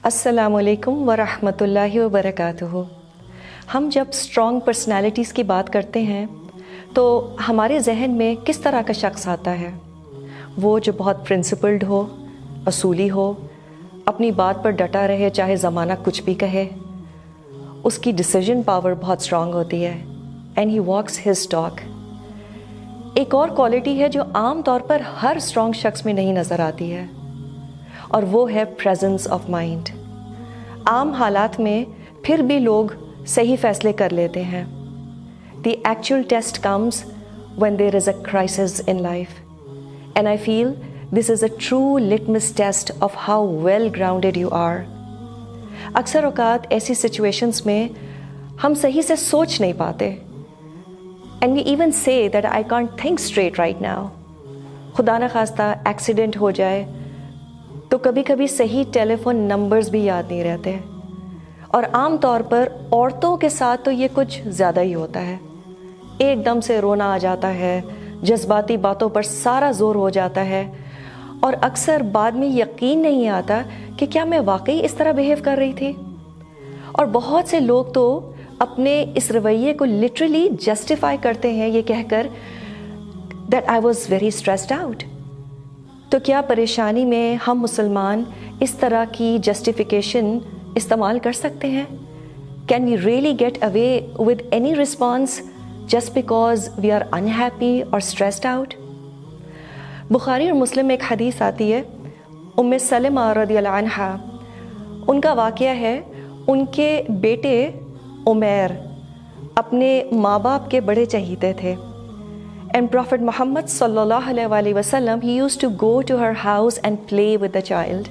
السلام علیکم ورحمۃ اللہ وبرکاتہ۔ ہم جب اسٹرانگ پرسنالٹیز کی بات کرتے ہیں تو ہمارے ذہن میں کس طرح کا شخص آتا ہے؟ وہ جو بہت پرنسپلڈ ہو، اصولی ہو، اپنی بات پر ڈٹا رہے چاہے زمانہ کچھ بھی کہے، اس کی ڈیسیژن پاور بہت اسٹرانگ ہوتی ہے، and he walks his talk. ایک اور کوالٹی ہے جو عام طور پر ہر اسٹرانگ شخص میں نہیں نظر آتی ہے، اور وہ ہے پریزنس آف مائنڈ۔ عام حالات میں پھر بھی لوگ صحیح فیصلے کر لیتے ہیں۔ The actual test comes when there is a crisis in life, and I feel this is a true litmus test of how well grounded you are. اکثر اوقات ایسی سچویشنز میں ہم صحیح سے سوچ نہیں پاتے، and we even say that I can't think straight right now. خدا نہ خواستہ ایکسیڈنٹ ہو جائے تو کبھی کبھی صحیح ٹیلی فون نمبرز بھی یاد نہیں رہتے، اور عام طور پر عورتوں کے ساتھ تو یہ کچھ زیادہ ہی ہوتا ہے۔ ایک دم سے رونا آ جاتا ہے، جذباتی باتوں پر سارا زور ہو جاتا ہے، اور اکثر بعد میں یقین نہیں آتا کہ کیا میں واقعی اس طرح بیہیو کر رہی تھی۔ اور بہت سے لوگ تو اپنے اس رویے کو لٹرلی جسٹیفائی کرتے ہیں یہ کہہ کر that I was very stressed out۔ تو کیا پریشانی میں ہم مسلمان اس طرح کی جسٹیفیکیشن استعمال کر سکتے ہیں؟ Can we really get away with any response just because we are unhappy or stressed out؟ بخاری اور مسلم میں ایک حدیث آتی ہے، ام سلمہ رضی اللہ عنہا، ان کا واقعہ ہے، ان کے بیٹے عمیر اپنے ماں باپ کے بڑے چہیتے تھے، and Prophet Muhammad sallallahu alaihi wasallam, he used to go to her house and play with the child۔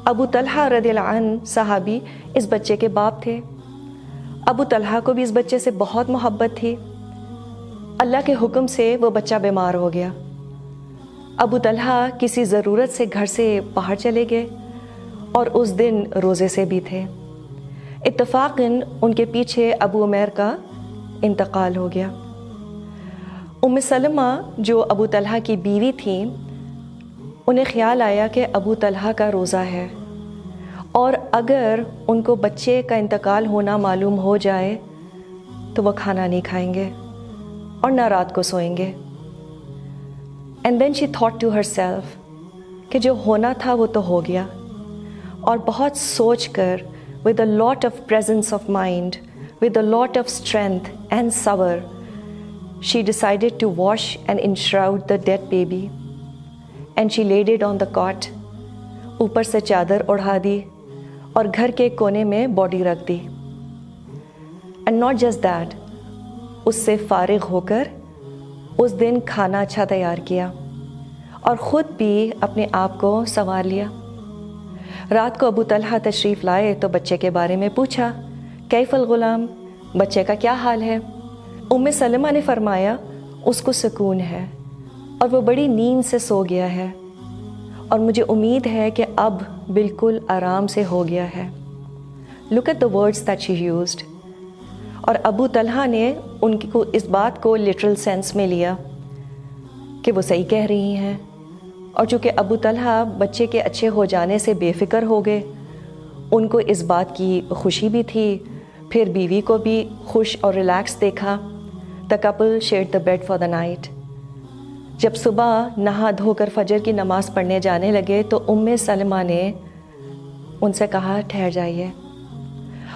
ابو طلحہ رضی اللہ عنہ صحابی اس بچے کے باپ تھے۔ ابو طلحہ کو بھی اس بچے سے بہت محبت تھی۔ اللہ کے حکم سے وہ بچہ بیمار ہو گیا۔ ابو طلحہ کسی ضرورت سے گھر سے باہر چلے گئے، اور اس دن روزے سے بھی تھے۔ اتفاقاً ان کے پیچھے ابو عمیر کا انتقال ہو گیا۔ ام سلمہ جو ابو طلحہ کی بیوی تھیں، انہیں خیال آیا کہ ابو طلحہ کا روزہ ہے، اور اگر ان کو بچے کا انتقال ہونا معلوم ہو جائے تو وہ کھانا نہیں کھائیں گے اور نہ رات کو سوئیں گے۔ And then she thought to herself کہ جو ہونا تھا وہ تو ہو گیا، اور بہت سوچ کر with a lot of presence of mind, with a lot of strength and صبر، she decided to wash and enshroud the dead baby, and she laid it on the cot۔ اوپر سے چادر اڑھا دی اور گھر کے کونے میں باڈی رکھ دی۔ and not just that، اس سے فارغ ہو کر اس دن کھانا اچھا تیار کیا اور خود بھی اپنے آپ کو سنوار لیا۔ رات کو ابو طلحہ تشریف لائے تو بچے کے بارے میں پوچھا، کیف الغلام، بچے کا کیا حال ہے؟ ام سلمہ نے فرمایا، اس کو سکون ہے اور وہ بڑی نیند سے سو گیا ہے، اور مجھے امید ہے کہ اب بالکل آرام سے ہو گیا ہے۔ Look at the words that she used۔ اور ابو طلحہ نے ان کو اس بات کو لٹرل سینس میں لیا کہ وہ صحیح کہہ رہی ہیں، اور چونکہ ابو طلحہ بچے کے اچھے ہو جانے سے بے فکر ہو گئے، ان کو اس بات کی خوشی بھی تھی، پھر بیوی کو بھی خوش اور ریلیکس دیکھا۔ The couple shared the bed for the night۔ جب صبح نہا دھو کر فجر کی نماز پڑھنے جانے لگے تو ام سلمہ نے ان سے کہا، ٹھہر جائیے،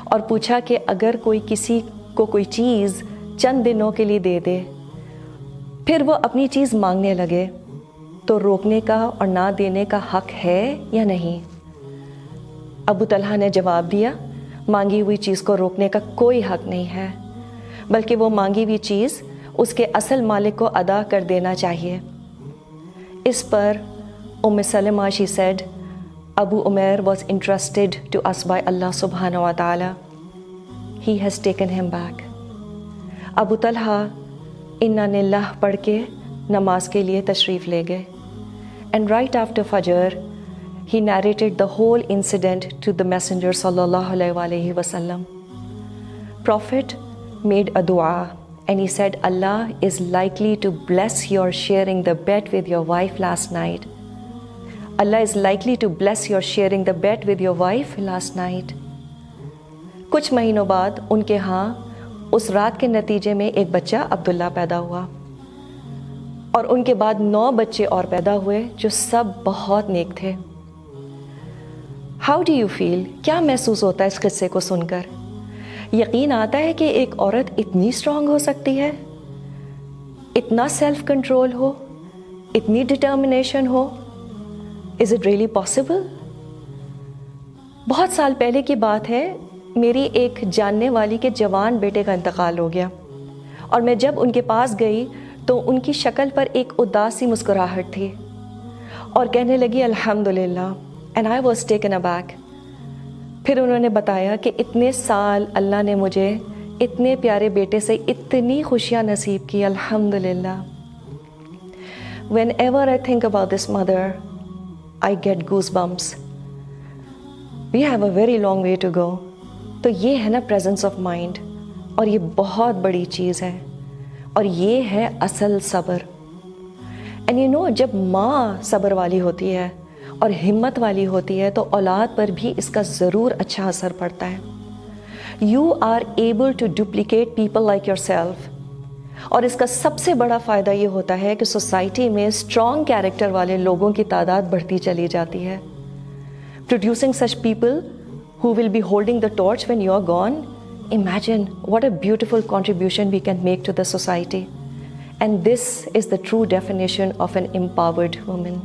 اور پوچھا کہ اگر کوئی کسی کو کوئی چیز چند دنوں کے لیے دے دے، پھر وہ اپنی چیز مانگنے لگے، تو روکنے کا اور نہ دینے کا حق ہے یا نہیں؟ ابو طلحہ نے جواب دیا، مانگی ہوئی چیز کو روکنے کا کوئی حق نہیں ہے، بلکہ وہ مانگی ہوئی چیز اس کے اصل مالک کو ادا کر دینا چاہیے۔ اس پر ام سلمہ she said، Abu Umair was entrusted to us by Allah subhanahu wa ta'ala۔ He has taken him back۔ ابو طلحہ انا للہ پڑھ کے نماز کے لیے تشریف لے گئے، and right after Fajr he narrated the whole incident to the Messenger sallallahu alaihi wasallam۔ Prophet made a dua and he said, Allah is likely to bless your sharing the bed with your wife last night۔ Allah is likely to bless your sharing the bed with your wife last night. کچھ مہینوں بعد ان کے ہاں اس رات کے نتیجے میں ایک بچہ عبداللہ پیدا ہوا، اور ان کے بعد 9 بچے اور پیدا ہوئے جو سب بہت نیک تھے. How do you feel? کیا محسوس ہوتا ہے اس قصے کو سن کر؟ یقین آتا ہے کہ ایک عورت اتنی اسٹرانگ ہو سکتی ہے، اتنا سیلف کنٹرول ہو، اتنی determination who? Is it really possible? بہت سال پہلے کی بات ہے، میری ایک جاننے والی کے جوان بیٹے کا انتقال ہو گیا، اور میں جب ان کے پاس گئی تو ان کی شکل پر ایک اداسی مسکراہٹ تھی، اور کہنے لگی الحمدللہ، اینڈ آئی واز ٹیکن ابیک. پھر انہوں نے بتایا کہ اتنے سال اللہ نے مجھے اتنے پیارے بیٹے سے اتنی خوشیاں نصیب کی، الحمدللہ. Whenever I think about this mother, I get goosebumps. We have a very long way to go. تو یہ ہے نا presence of mind، اور یہ بہت بڑی چیز ہے، اور یہ ہے اصل صبر. And you know، جب ماں صبر والی ہوتی ہے اور ہمت والی ہوتی ہے تو اولاد پر بھی اس کا ضرور اچھا اثر پڑتا ہے. You are able to duplicate people like yourself. اور اس کا سب سے بڑا فائدہ یہ ہوتا ہے کہ سوسائٹی میں اسٹرانگ کیریکٹر والے لوگوں کی تعداد بڑھتی چلی جاتی ہے. Producing such people who will be holding the torch when you are gone, imagine what a beautiful contribution we can make to the society. And this is the true definition of an empowered woman.